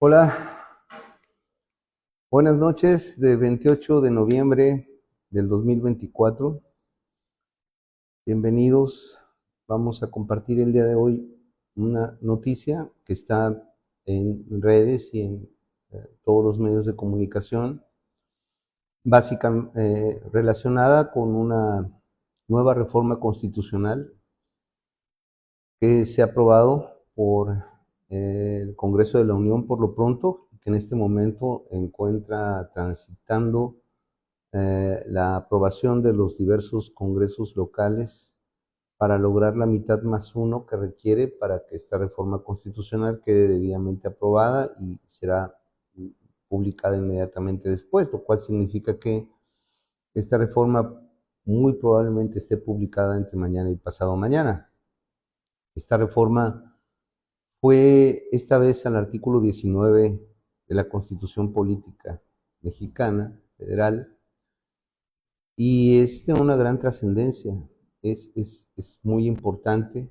Hola, buenas noches de 28 de noviembre del 2024. Bienvenidos. Vamos a compartir el día de hoy una noticia que está en redes y en todos los medios de comunicación, básicamente relacionada con una nueva reforma constitucional que se ha aprobado por el Congreso de la Unión por lo pronto, que en este momento encuentra transitando la aprobación de los diversos congresos locales para lograr la mitad más uno que requiere para que esta reforma constitucional quede debidamente aprobada y será publicada inmediatamente después, lo cual significa que esta reforma muy probablemente esté publicada entre mañana y pasado mañana. Esta reforma fue esta vez al artículo 19 de la Constitución Política Mexicana, federal, y es de una gran trascendencia, es muy importante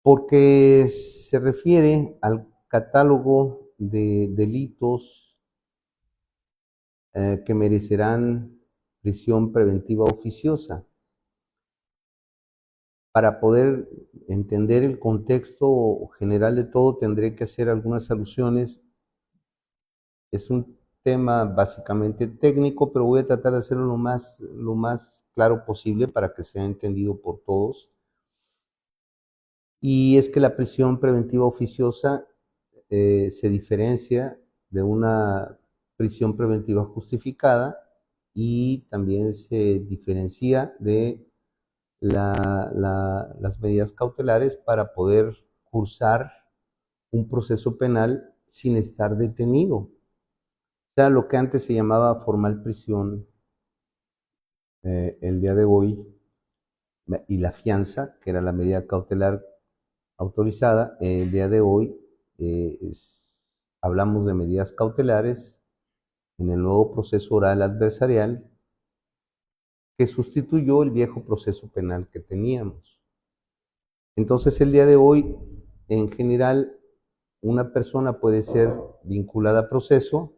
porque se refiere al catálogo de delitos que merecerán prisión preventiva oficiosa. Para poder entender el contexto general de todo, tendré que hacer algunas alusiones. Es un tema básicamente técnico, pero voy a tratar de hacerlo lo más claro posible para que sea entendido por todos. Y es que la prisión preventiva oficiosa se diferencia de una prisión preventiva justificada y también se diferencia de las medidas cautelares para poder cursar un proceso penal sin estar detenido. O sea, lo que antes se llamaba formal prisión, el día de hoy, y la fianza, que era la medida cautelar autorizada, el día de hoy hablamos de medidas cautelares en el nuevo proceso oral adversarial que sustituyó el viejo proceso penal que teníamos. Entonces, el día de hoy, en general, una persona puede ser vinculada a proceso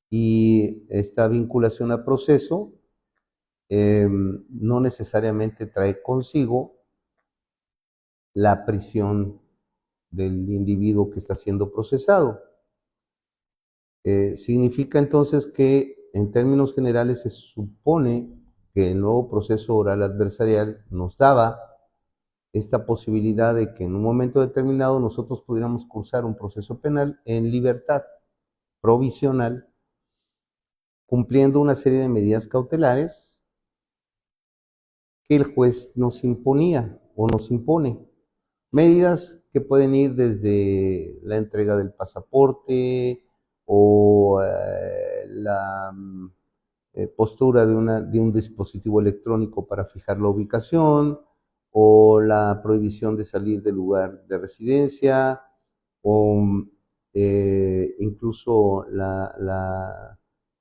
y esta vinculación a proceso no necesariamente trae consigo la prisión del individuo que está siendo procesado. Significa entonces que en términos generales se supone que el nuevo proceso oral adversarial nos daba esta posibilidad de que en un momento determinado nosotros pudiéramos cursar un proceso penal en libertad provisional, cumpliendo una serie de medidas cautelares que el juez nos imponía o nos impone. Medidas que pueden ir desde la entrega del pasaporte o la postura de un dispositivo electrónico para fijar la ubicación, o la prohibición de salir del lugar de residencia, o incluso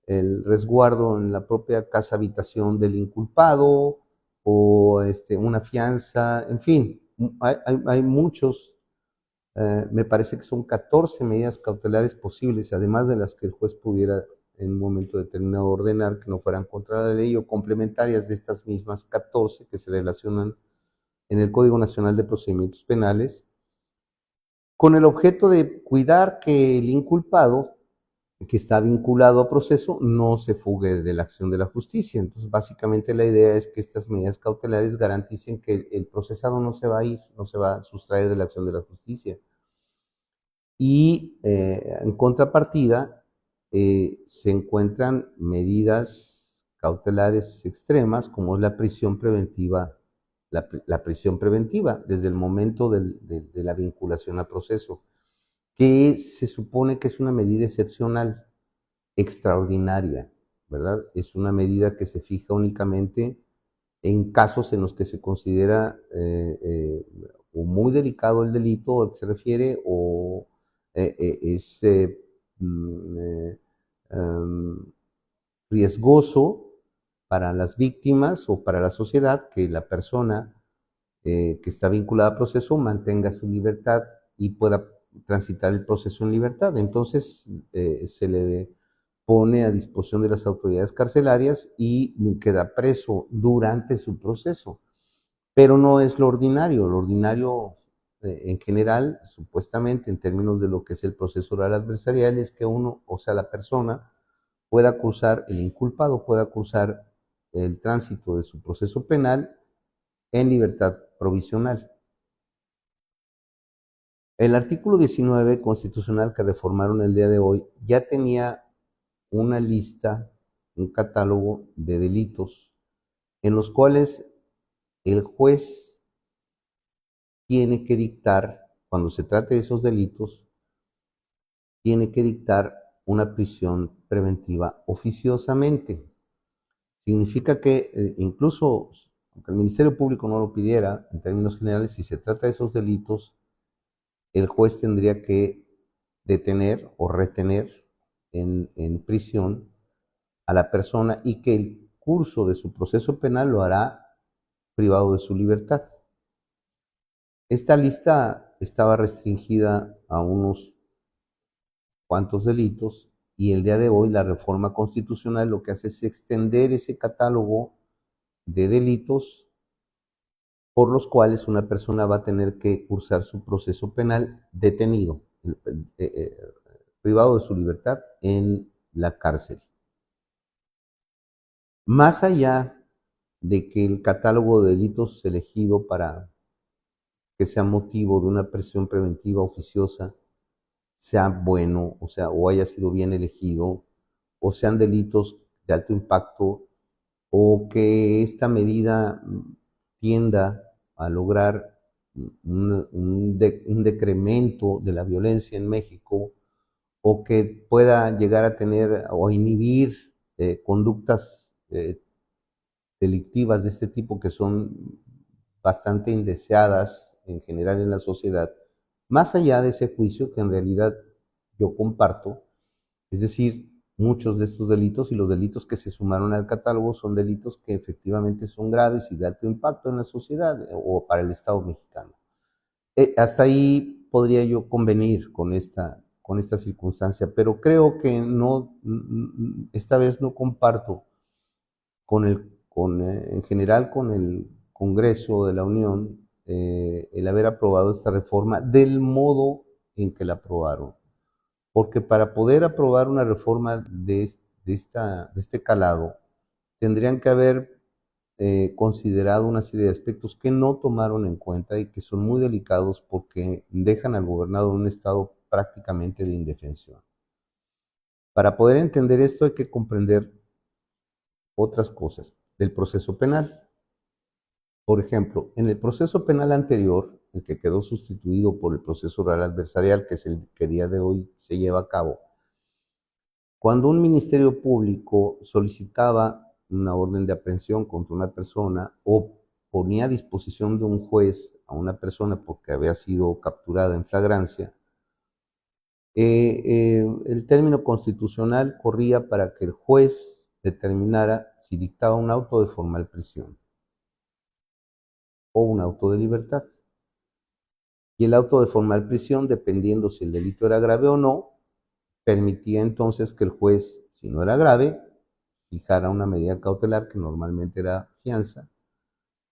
el resguardo en la propia casa habitación del inculpado, o una fianza, en fin, hay muchos, me parece que son 14 medidas cautelares posibles, además de las que el juez pudiera en un momento determinado ordenar que no fueran contra la ley o complementarias de estas mismas 14 que se relacionan en el Código Nacional de Procedimientos Penales, con el objeto de cuidar que el inculpado que está vinculado a proceso no se fugue de la acción de la justicia. Entonces, básicamente la idea es que estas medidas cautelares garanticen que el procesado no se va a ir, no se va a sustraer de la acción de la justicia. Y en contrapartida, se encuentran medidas cautelares extremas, como es la prisión preventiva, la prisión preventiva, desde el momento de la vinculación a proceso, que se supone que es una medida excepcional, extraordinaria, ¿verdad? Es una medida que se fija únicamente en casos en los que se considera o muy delicado el delito al que se refiere, o es riesgoso para las víctimas o para la sociedad que la persona que está vinculada a proceso mantenga su libertad y pueda transitar el proceso en libertad. Entonces se le pone a disposición de las autoridades carcelarias y queda preso durante su proceso. Pero no es lo ordinario. Lo ordinario, en general, supuestamente, en términos de lo que es el proceso oral adversarial, es que uno, o sea, la persona, pueda cursar, el inculpado pueda cursar el tránsito de su proceso penal en libertad provisional. El artículo 19 constitucional que reformaron el día de hoy ya tenía una lista, un catálogo de delitos en los cuales el juez tiene que dictar, cuando se trate de esos delitos, tiene que dictar una prisión preventiva oficiosamente. Significa que incluso, aunque el Ministerio Público no lo pidiera, en términos generales, si se trata de esos delitos, el juez tendría que detener o retener en prisión a la persona y que el curso de su proceso penal lo hará privado de su libertad. Esta lista estaba restringida a unos cuantos delitos y el día de hoy la reforma constitucional lo que hace es extender ese catálogo de delitos por los cuales una persona va a tener que cursar su proceso penal detenido, privado de su libertad en la cárcel. Más allá de que el catálogo de delitos elegido para que sea motivo de una prisión preventiva oficiosa sea bueno, o sea, o haya sido bien elegido, o sean delitos de alto impacto, o que esta medida tienda a lograr un decremento de la violencia en México, o que pueda llegar a tener o inhibir conductas delictivas de este tipo que son bastante indeseadas en general en la sociedad, más allá de ese juicio que en realidad yo comparto, es decir, muchos de estos delitos y los delitos que se sumaron al catálogo son delitos que efectivamente son graves y de alto impacto en la sociedad o para el Estado mexicano. Hasta ahí podría yo convenir con esta circunstancia, pero creo que no, esta vez no comparto en general con el Congreso de la Unión el haber aprobado esta reforma del modo en que la aprobaron. Porque para poder aprobar una reforma de este calado, tendrían que haber considerado una serie de aspectos que no tomaron en cuenta y que son muy delicados porque dejan al gobernador en un estado prácticamente de indefensión. Para poder entender esto hay que comprender otras cosas del proceso penal. Por ejemplo, en el proceso penal anterior, el que quedó sustituido por el proceso oral adversarial, que es el que a día de hoy se lleva a cabo, cuando un ministerio público solicitaba una orden de aprehensión contra una persona o ponía a disposición de un juez a una persona porque había sido capturada en flagrancia, el término constitucional corría para que el juez determinara si dictaba un auto de formal prisión o un auto de libertad. Y el auto de formal prisión, dependiendo si el delito era grave o no, permitía entonces que el juez, si no era grave, fijara una medida cautelar que normalmente era fianza,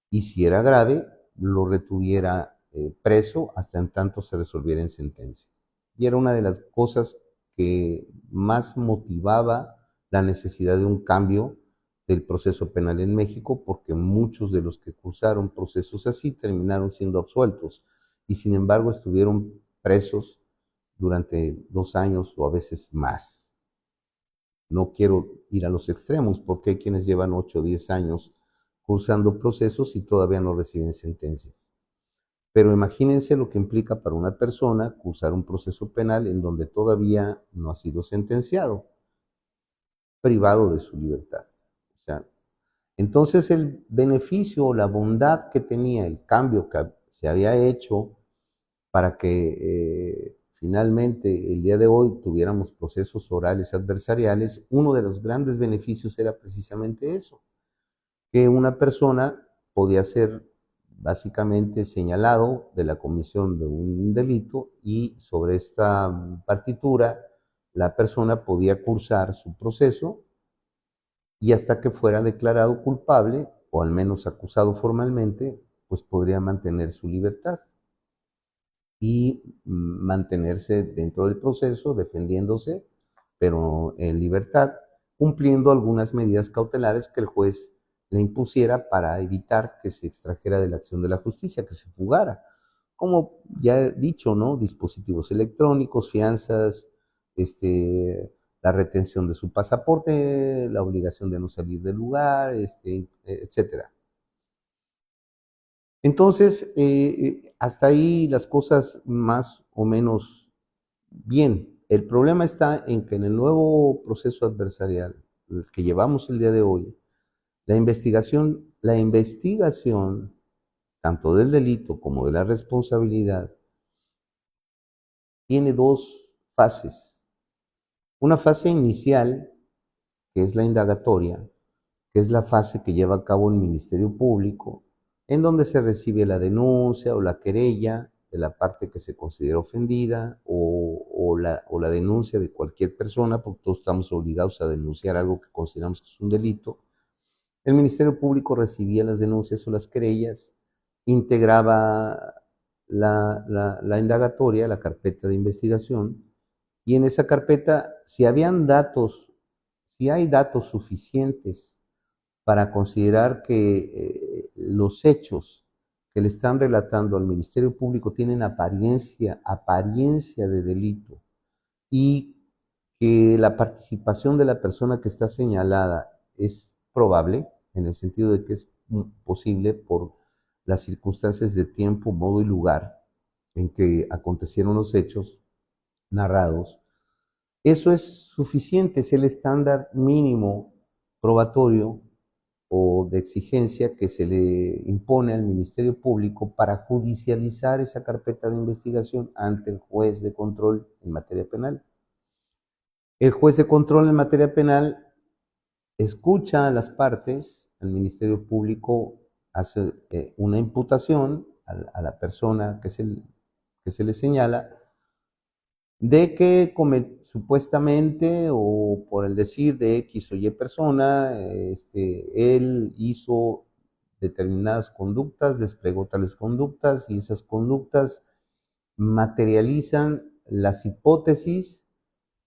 y si era grave, lo retuviera preso hasta en tanto se resolviera en sentencia. Y era una de las cosas que más motivaba la necesidad de un cambio del proceso penal en México, porque muchos de los que cursaron procesos así terminaron siendo absueltos y sin embargo estuvieron presos durante 2 años o a veces más. No quiero ir a los extremos porque hay quienes llevan 8 o 10 años cursando procesos y todavía no reciben sentencias. Pero imagínense lo que implica para una persona cursar un proceso penal en donde todavía no ha sido sentenciado, privado de su libertad. O sea, entonces el beneficio o la bondad que tenía el cambio que se había hecho para que finalmente el día de hoy tuviéramos procesos orales adversariales, uno de los grandes beneficios era precisamente eso, que una persona podía ser básicamente señalado de la comisión de un delito y sobre esta partitura la persona podía cursar su proceso y hasta que fuera declarado culpable o al menos acusado formalmente, pues podría mantener su libertad y mantenerse dentro del proceso, defendiéndose, pero en libertad, cumpliendo algunas medidas cautelares que el juez le impusiera para evitar que se extrajera de la acción de la justicia, que se fugara. Como ya he dicho, ¿no? Dispositivos electrónicos, fianzas, la retención de su pasaporte, la obligación de no salir del lugar, etcétera. Entonces, hasta ahí las cosas más o menos bien. El problema está en que en el nuevo proceso adversarial, el que llevamos el día de hoy, la investigación, tanto del delito como de la responsabilidad, tiene dos fases. Una fase inicial, que es la indagatoria, que es la fase que lleva a cabo el Ministerio Público, en donde se recibe la denuncia o la querella de la parte que se considera ofendida o la denuncia de cualquier persona, porque todos estamos obligados a denunciar algo que consideramos que es un delito. El Ministerio Público recibía las denuncias o las querellas, integraba la indagatoria, la carpeta de investigación, y en esa carpeta, si hay datos suficientes para considerar que los hechos que le están relatando al Ministerio Público tienen apariencia de delito y que la participación de la persona que está señalada es probable, en el sentido de que es posible por las circunstancias de tiempo, modo y lugar en que acontecieron los hechos narrados, eso es suficiente, es el estándar mínimo probatorio o de exigencia que se le impone al Ministerio Público para judicializar esa carpeta de investigación ante el juez de control en materia penal. El juez de control en materia penal escucha a las partes, el Ministerio Público hace una imputación a la persona que se le señala de que supuestamente o por el decir de X o Y persona, él hizo determinadas conductas, desplegó tales conductas y esas conductas materializan las hipótesis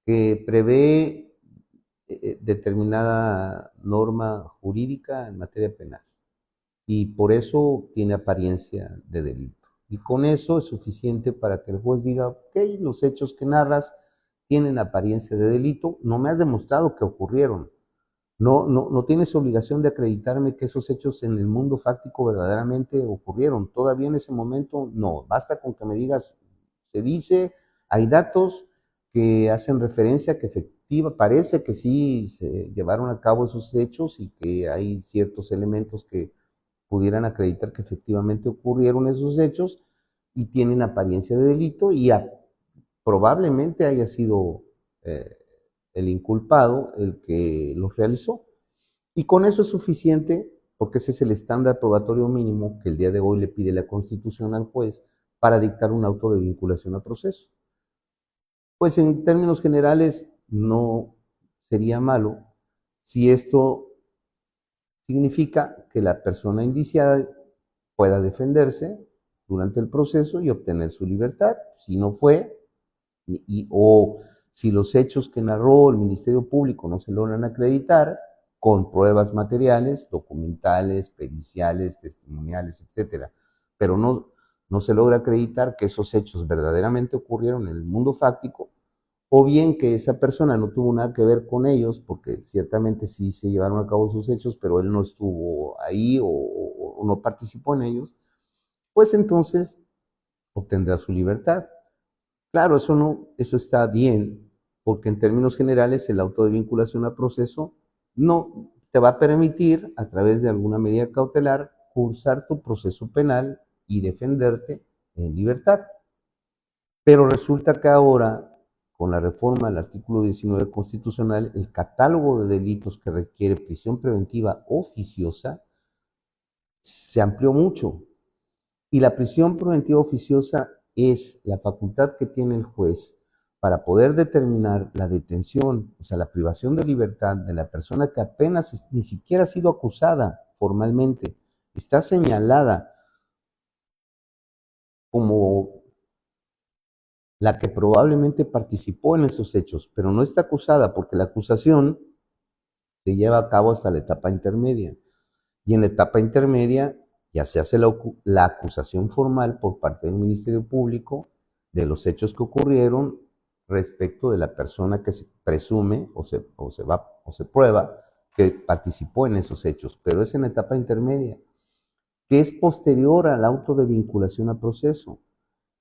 que prevé determinada norma jurídica en materia penal y por eso tiene apariencia de delito. Y con eso es suficiente para que el juez diga, ok, los hechos que narras tienen apariencia de delito, no me has demostrado que ocurrieron. No tienes obligación de acreditarme que esos hechos en el mundo fáctico verdaderamente ocurrieron. Todavía en ese momento no. Basta con que me digas, se dice, hay datos que hacen referencia a que parece que sí se llevaron a cabo esos hechos y que hay ciertos elementos que pudieran acreditar que efectivamente ocurrieron esos hechos y tienen apariencia de delito y probablemente haya sido el inculpado el que los realizó. Y con eso es suficiente, porque ese es el estándar probatorio mínimo que el día de hoy le pide la Constitución al juez para dictar un auto de vinculación a proceso. Pues en términos generales no sería malo si esto significa que la persona indiciada pueda defenderse durante el proceso y obtener su libertad. Si no fue, o si los hechos que narró el Ministerio Público no se logran acreditar con pruebas materiales, documentales, periciales, testimoniales, etcétera, pero no se logra acreditar que esos hechos verdaderamente ocurrieron en el mundo fáctico, o bien que esa persona no tuvo nada que ver con ellos, porque ciertamente sí se llevaron a cabo sus hechos, pero él no estuvo ahí o no participó en ellos, pues entonces obtendrá su libertad. Claro, eso está bien, porque en términos generales el auto de vinculación a proceso no te va a permitir, a través de alguna medida cautelar, cursar tu proceso penal y defenderte en libertad. Pero resulta que ahora, con la reforma del artículo 19 constitucional, el catálogo de delitos que requiere prisión preventiva oficiosa se amplió mucho. Y la prisión preventiva oficiosa es la facultad que tiene el juez para poder determinar la detención, o sea, la privación de libertad de la persona que apenas ni siquiera ha sido acusada formalmente, está señalada como la que probablemente participó en esos hechos, pero no está acusada porque la acusación se lleva a cabo hasta la etapa intermedia. Y en la etapa intermedia ya se hace la acusación formal por parte del Ministerio Público de los hechos que ocurrieron respecto de la persona que se presume o se prueba que participó en esos hechos, pero es en la etapa intermedia, que es posterior al auto de vinculación a proceso.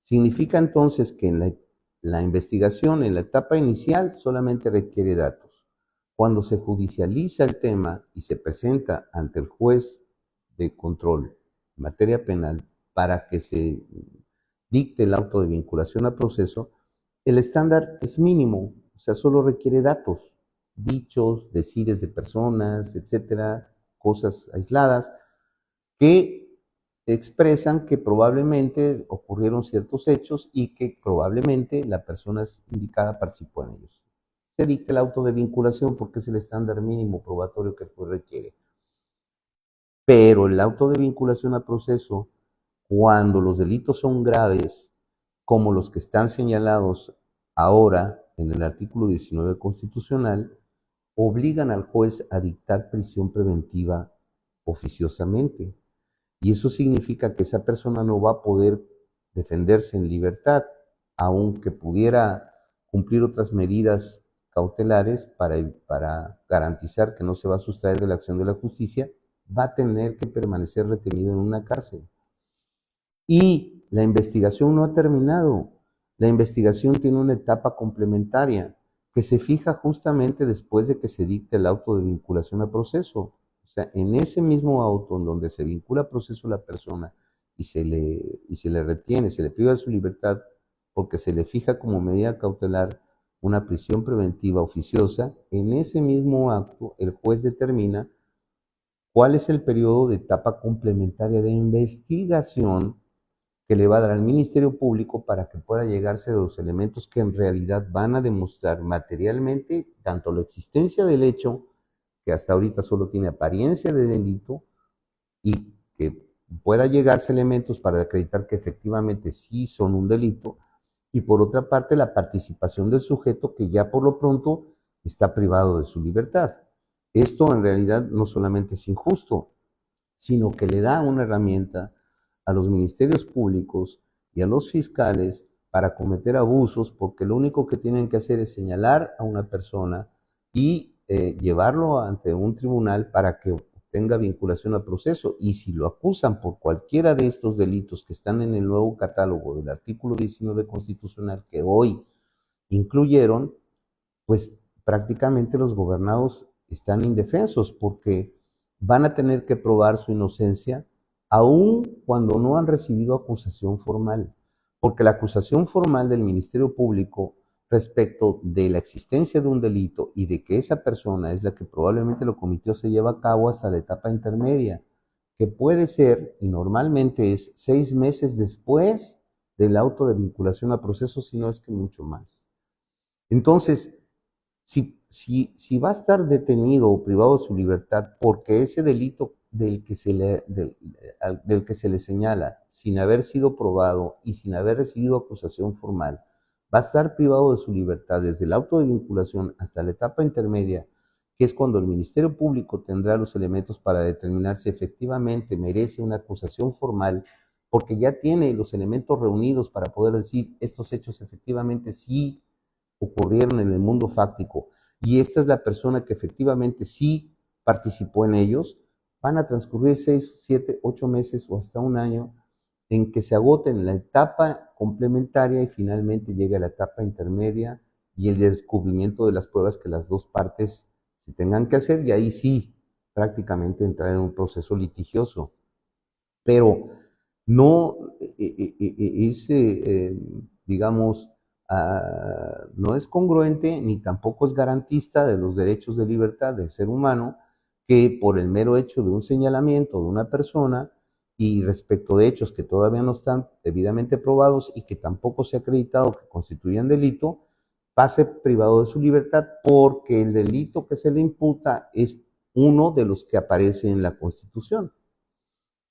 Significa entonces que en la investigación, en la etapa inicial, solamente requiere datos. Cuando se judicializa el tema y se presenta ante el juez de control en materia penal para que se dicte el auto de vinculación a proceso, el estándar es mínimo, o sea, solo requiere datos, dichos, decires de personas, etcétera, cosas aisladas que expresan que probablemente ocurrieron ciertos hechos y que probablemente la persona indicada participó en ellos. Se dicta el auto de vinculación porque es el estándar mínimo probatorio que el juez requiere. Pero el auto de vinculación a proceso, cuando los delitos son graves, como los que están señalados ahora en el artículo 19 constitucional, obligan al juez a dictar prisión preventiva oficiosamente. Y eso significa que esa persona no va a poder defenderse en libertad, aunque pudiera cumplir otras medidas cautelares para garantizar que no se va a sustraer de la acción de la justicia, va a tener que permanecer retenido en una cárcel. Y la investigación no ha terminado. La investigación tiene una etapa complementaria que se fija justamente después de que se dicte el auto de vinculación a proceso. O sea, en ese mismo auto en donde se vincula a proceso la persona y se le retiene, se le priva de su libertad porque se le fija como medida cautelar una prisión preventiva oficiosa, en ese mismo acto el juez determina cuál es el periodo de etapa complementaria de investigación que le va a dar al Ministerio Público para que pueda llegarse de los elementos que en realidad van a demostrar materialmente tanto la existencia del hecho, que hasta ahorita solo tiene apariencia de delito, y que pueda llegarse elementos para acreditar que efectivamente sí son un delito, y por otra parte la participación del sujeto que ya por lo pronto está privado de su libertad. Esto en realidad no solamente es injusto, sino que le da una herramienta a los ministerios públicos y a los fiscales para cometer abusos, porque lo único que tienen que hacer es señalar a una persona y llevarlo ante un tribunal para que tenga vinculación al proceso. Y si lo acusan por cualquiera de estos delitos que están en el nuevo catálogo del artículo 19 constitucional que hoy incluyeron, pues prácticamente los gobernados están indefensos porque van a tener que probar su inocencia aun cuando no han recibido acusación formal, porque la acusación formal del Ministerio Público respecto de la existencia de un delito y de que esa persona es la que probablemente lo cometió se lleva a cabo hasta la etapa intermedia, que puede ser y normalmente es 6 meses después del auto de vinculación a proceso, si no es que mucho más. Entonces, si va a estar detenido o privado de su libertad porque ese delito del que se le señala, sin haber sido probado y sin haber recibido acusación formal, va a estar privado de su libertad desde el auto de vinculación hasta la etapa intermedia, que es cuando el Ministerio Público tendrá los elementos para determinar si efectivamente merece una acusación formal, porque ya tiene los elementos reunidos para poder decir estos hechos efectivamente sí ocurrieron en el mundo fáctico y esta es la persona que efectivamente sí participó en ellos, van a transcurrir 6, 7, 8 meses o hasta un año en que se agoten la etapa complementaria y finalmente llega la etapa intermedia y el descubrimiento de las pruebas que las dos partes se tengan que hacer y ahí sí prácticamente entrar en un proceso litigioso. Pero no es, digamos, no es congruente ni tampoco es garantista de los derechos de libertad del ser humano que por el mero hecho de un señalamiento de una persona y respecto de hechos que todavía no están debidamente probados y que tampoco se ha acreditado que constituyan delito, pase privado de su libertad porque el delito que se le imputa es uno de los que aparece en la Constitución.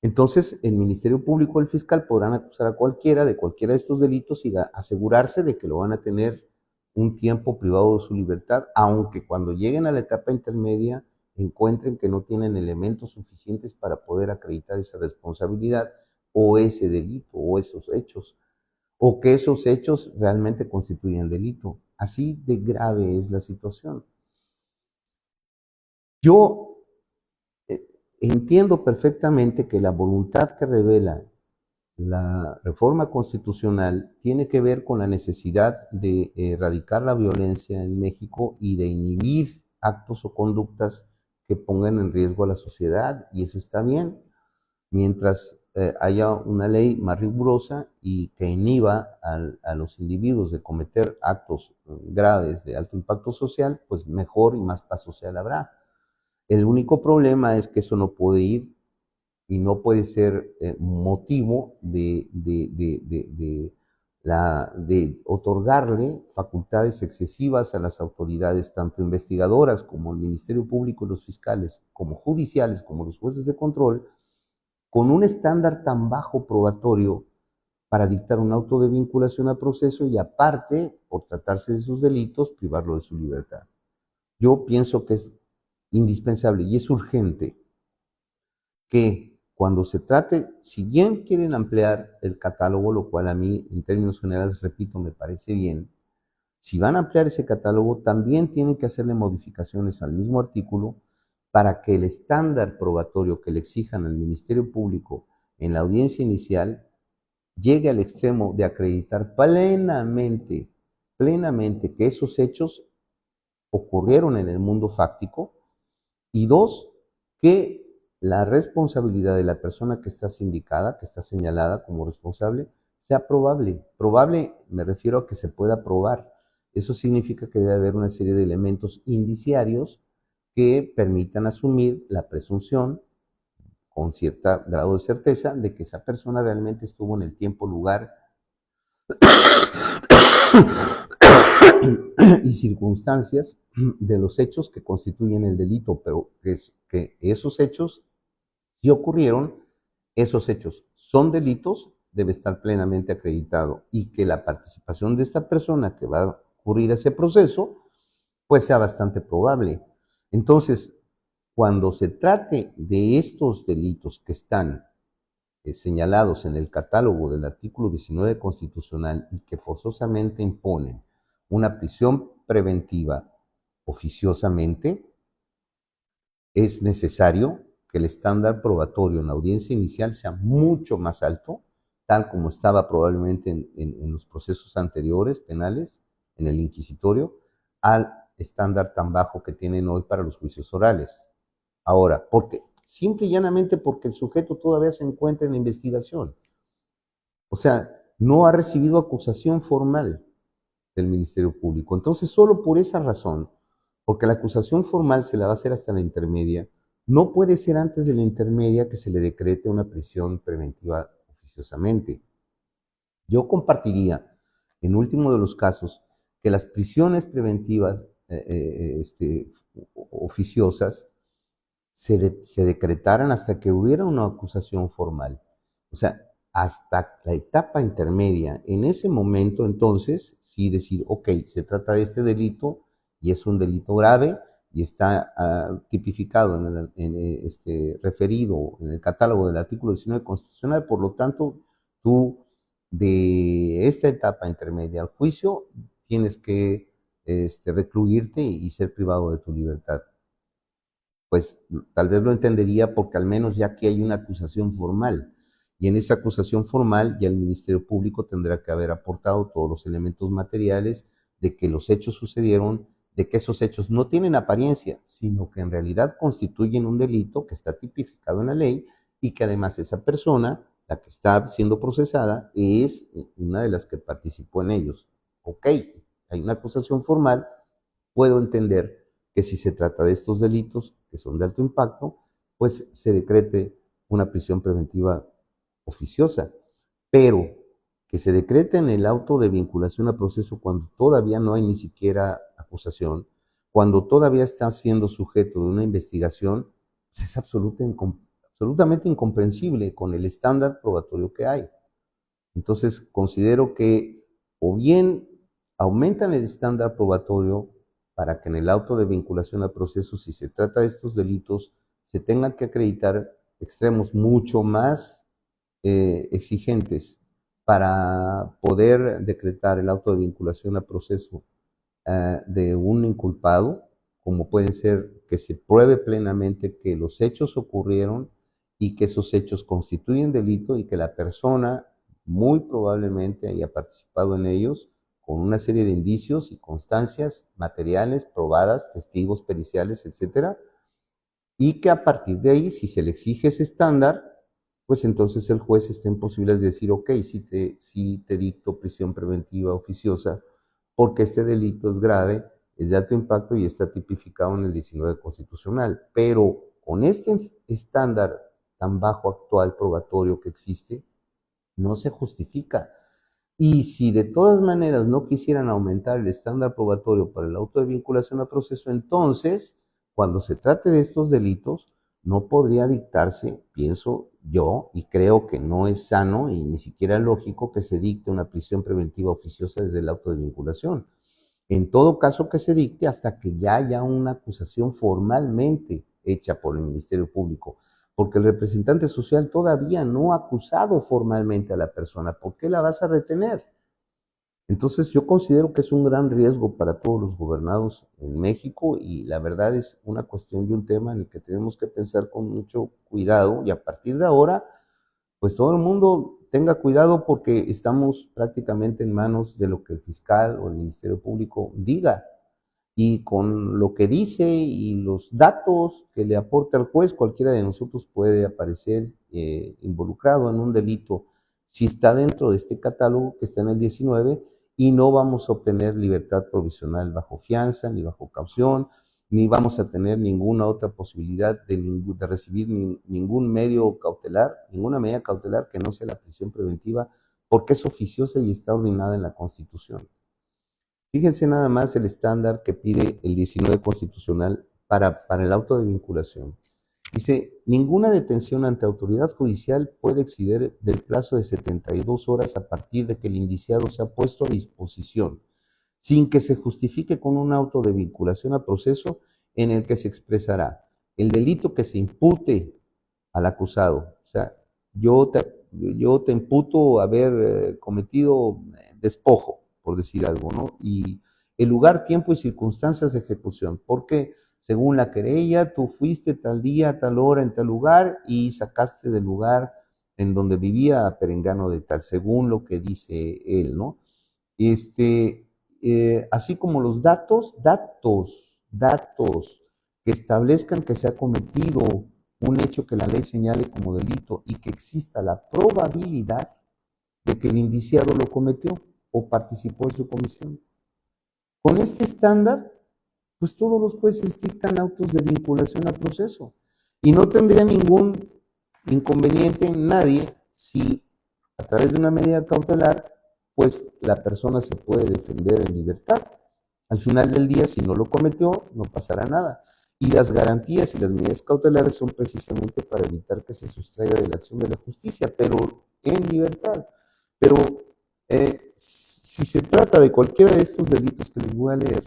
Entonces, el Ministerio Público o el fiscal podrán acusar a cualquiera de cualquiera de estos delitos y asegurarse de que lo van a tener un tiempo privado de su libertad, aunque cuando lleguen a la etapa intermedia encuentren que no tienen elementos suficientes para poder acreditar esa responsabilidad o ese delito o esos hechos, o que esos hechos realmente constituyen delito. Así de grave es la situación. Yo entiendo perfectamente que la voluntad que revela la reforma constitucional tiene que ver con la necesidad de erradicar la violencia en México y de inhibir actos o conductas que pongan en riesgo a la sociedad, y eso está bien, mientras haya una ley más rigurosa y que inhiba a los individuos de cometer actos graves de alto impacto social, pues mejor y más paz social habrá. El único problema es que eso no puede ir y no puede ser motivo de otorgarle facultades excesivas a las autoridades, tanto investigadoras como el Ministerio Público y los fiscales, como judiciales, como los jueces de control, con un estándar tan bajo probatorio para dictar un auto de vinculación a proceso y aparte, por tratarse de sus delitos, privarlo de su libertad. Yo pienso que es indispensable y es urgente que cuando se trate, si bien quieren ampliar el catálogo, lo cual a mí en términos generales, repito, me parece bien, si van a ampliar ese catálogo, también tienen que hacerle modificaciones al mismo artículo para que el estándar probatorio que le exijan al Ministerio Público en la audiencia inicial llegue al extremo de acreditar plenamente que esos hechos ocurrieron en el mundo fáctico, y dos, que la responsabilidad de la persona que está sindicada, que está señalada como responsable, sea probable. Probable me refiero a que se pueda probar. Eso significa que debe haber una serie de elementos indiciarios que permitan asumir la presunción con cierto grado de certeza de que esa persona realmente estuvo en el tiempo, lugar y circunstancias de los hechos que constituyen el delito, pero que esos hechos, si ocurrieron, esos hechos son delitos, debe estar plenamente acreditado, y que la participación de esta persona que va a ocurrir ese proceso, pues sea bastante probable. Entonces, cuando se trate de estos delitos que están señalados en el catálogo del artículo 19 constitucional y que forzosamente imponen una prisión preventiva oficiosamente, es necesario que el estándar probatorio en la audiencia inicial sea mucho más alto, tal como estaba probablemente en los procesos anteriores penales, en el inquisitorio, al estándar tan bajo que tienen hoy para los juicios orales. Ahora, porque simple y llanamente porque el sujeto todavía se encuentra en investigación. O sea, no ha recibido acusación formal del Ministerio Público. Entonces, solo por esa razón, porque la acusación formal se la va a hacer hasta la intermedia, no puede ser antes de la intermedia que se le decrete una prisión preventiva oficiosamente. Yo compartiría, en último de los casos, que las prisiones preventivas oficiosas se decretaran hasta que hubiera una acusación formal. O sea, hasta la etapa intermedia. En ese momento, entonces, sí decir, ok, se trata de este delito y es un delito grave y está tipificado, referido en el catálogo del artículo 19 constitucional, por lo tanto, tú de esta etapa intermedia al juicio tienes que recluirte y ser privado de tu libertad. Pues tal vez lo entendería porque al menos ya que hay una acusación formal, y en esa acusación formal ya el Ministerio Público tendrá que haber aportado todos los elementos materiales de que los hechos sucedieron, de que esos hechos no tienen apariencia, sino que en realidad constituyen un delito que está tipificado en la ley y que además esa persona, la que está siendo procesada, es una de las que participó en ellos. Ok, hay una acusación formal, puedo entender que si se trata de estos delitos que son de alto impacto, pues se decrete una prisión preventiva oficiosa, pero que se decrete en el auto de vinculación a proceso cuando todavía no hay ni siquiera acusación, cuando todavía está siendo sujeto de una investigación, pues es absolutamente incomprensible con el estándar probatorio que hay. Entonces, considero que o bien aumentan el estándar probatorio para que en el auto de vinculación a proceso, si se trata de estos delitos, se tengan que acreditar extremos mucho más exigentes para poder decretar el auto de vinculación a proceso de un inculpado, como puede ser que se pruebe plenamente que los hechos ocurrieron y que esos hechos constituyen delito y que la persona muy probablemente haya participado en ellos con una serie de indicios y constancias materiales probadas, testigos periciales, etcétera, y que a partir de ahí, si se le exige ese estándar, pues entonces el juez está en posibilidades de decir, ok, si te dicto prisión preventiva oficiosa, porque este delito es grave, es de alto impacto y está tipificado en el 19 constitucional. Pero con este estándar tan bajo actual probatorio que existe, no se justifica. Y si de todas maneras no quisieran aumentar el estándar probatorio para el auto de vinculación a proceso, entonces, cuando se trate de estos delitos, no podría dictarse, pienso yo, y creo que no es sano y ni siquiera lógico que se dicte una prisión preventiva oficiosa desde el auto de vinculación. En todo caso que se dicte hasta que ya haya una acusación formalmente hecha por el Ministerio Público, porque el representante social todavía no ha acusado formalmente a la persona. ¿Por qué la vas a retener? Entonces yo considero que es un gran riesgo para todos los gobernados en México y la verdad es una cuestión de un tema en el que tenemos que pensar con mucho cuidado y a partir de ahora, pues todo el mundo tenga cuidado porque estamos prácticamente en manos de lo que el fiscal o el Ministerio Público diga y con lo que dice y los datos que le aporta el juez, cualquiera de nosotros puede aparecer involucrado en un delito si está dentro de este catálogo que está en el 19 y no vamos a obtener libertad provisional bajo fianza ni bajo caución, ni vamos a tener ninguna otra posibilidad de recibir ningún medio cautelar, ninguna medida cautelar que no sea la prisión preventiva, porque es oficiosa y está ordenada en la Constitución. Fíjense nada más el estándar que pide el 19 constitucional para el auto de vinculación. Dice, ninguna detención ante autoridad judicial puede exceder del plazo de 72 horas a partir de que el indiciado se ha puesto a disposición, sin que se justifique con un auto de vinculación a proceso en el que se expresará el delito que se impute al acusado. O sea, yo te imputo haber cometido despojo, por decir algo, ¿no? Y el lugar, tiempo y circunstancias de ejecución, porque según la querella, tú fuiste tal día, tal hora, en tal lugar y sacaste del lugar en donde vivía a perengano de tal, según lo que dice él, ¿no? Así como los datos que establezcan que se ha cometido un hecho que la ley señale como delito y que exista la probabilidad de que el indiciado lo cometió o participó en su comisión. Con este estándar, pues todos los jueces dictan autos de vinculación a proceso y no tendría ningún inconveniente en nadie si a través de una medida cautelar, pues la persona se puede defender en libertad. Al final del día, si no lo cometió, no pasará nada. Y las garantías y las medidas cautelares son precisamente para evitar que se sustraiga de la acción de la justicia, pero en libertad. Pero si se trata de cualquiera de estos delitos que les voy a leer,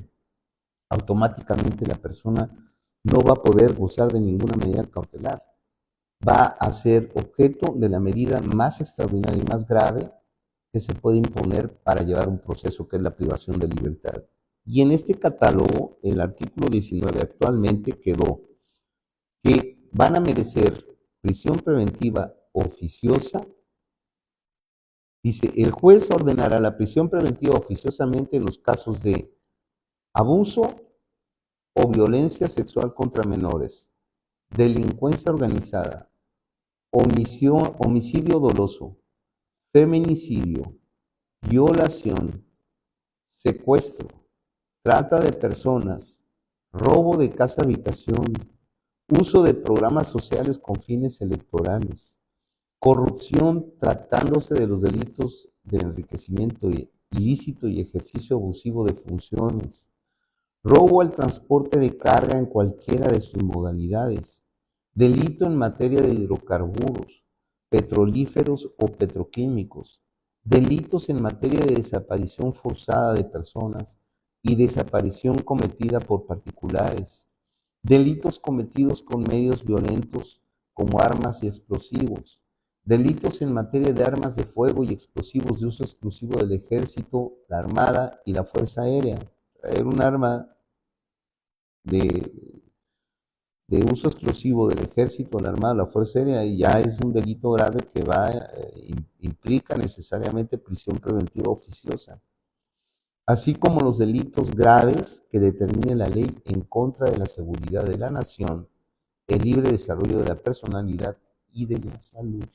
automáticamente la persona no va a poder gozar de ninguna medida cautelar. Va a ser objeto de la medida más extraordinaria y más grave que se puede imponer para llevar un proceso que es la privación de libertad. Y en este catálogo, el artículo 19 actualmente quedó que van a merecer prisión preventiva oficiosa. Dice, el juez ordenará la prisión preventiva oficiosamente en los casos de abuso o violencia sexual contra menores, delincuencia organizada, homicidio doloso, feminicidio, violación, secuestro, trata de personas, robo de casa-habitación, uso de programas sociales con fines electorales, Corrupción tratándose de los delitos de enriquecimiento ilícito y ejercicio abusivo de funciones. Robo al transporte de carga en cualquiera de sus modalidades. Delito en materia de hidrocarburos, petrolíferos o petroquímicos. Delitos en materia de desaparición forzada de personas y desaparición cometida por particulares. Delitos cometidos con medios violentos como armas y explosivos. Delitos en materia de armas de fuego y explosivos de uso exclusivo del Ejército, la Armada y la Fuerza Aérea. Traer un arma de, de uso exclusivo del Ejército, la Armada, la Fuerza Aérea, ya es un delito grave que implica necesariamente prisión preventiva oficiosa, así como los delitos graves que determine la ley en contra de la seguridad de la nación, el libre desarrollo de la personalidad y de la salud.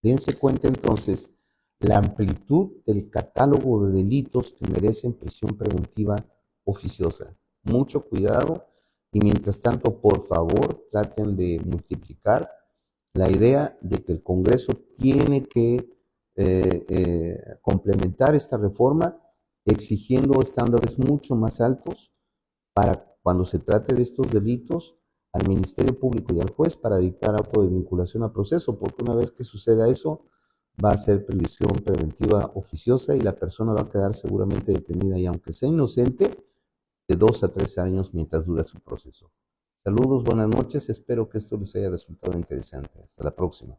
Dense cuenta entonces la amplitud del catálogo de delitos que merecen prisión preventiva oficiosa. Mucho cuidado y mientras tanto, por favor, traten de multiplicar la idea de que el Congreso tiene que complementar esta reforma exigiendo estándares mucho más altos para cuando se trate de estos delitos al Ministerio Público y al juez para dictar auto de vinculación a proceso, porque una vez que suceda eso, va a ser prisión preventiva oficiosa y la persona va a quedar seguramente detenida y aunque sea inocente, de 2 a 3 años mientras dura su proceso. Saludos, buenas noches, espero que esto les haya resultado interesante. Hasta la próxima.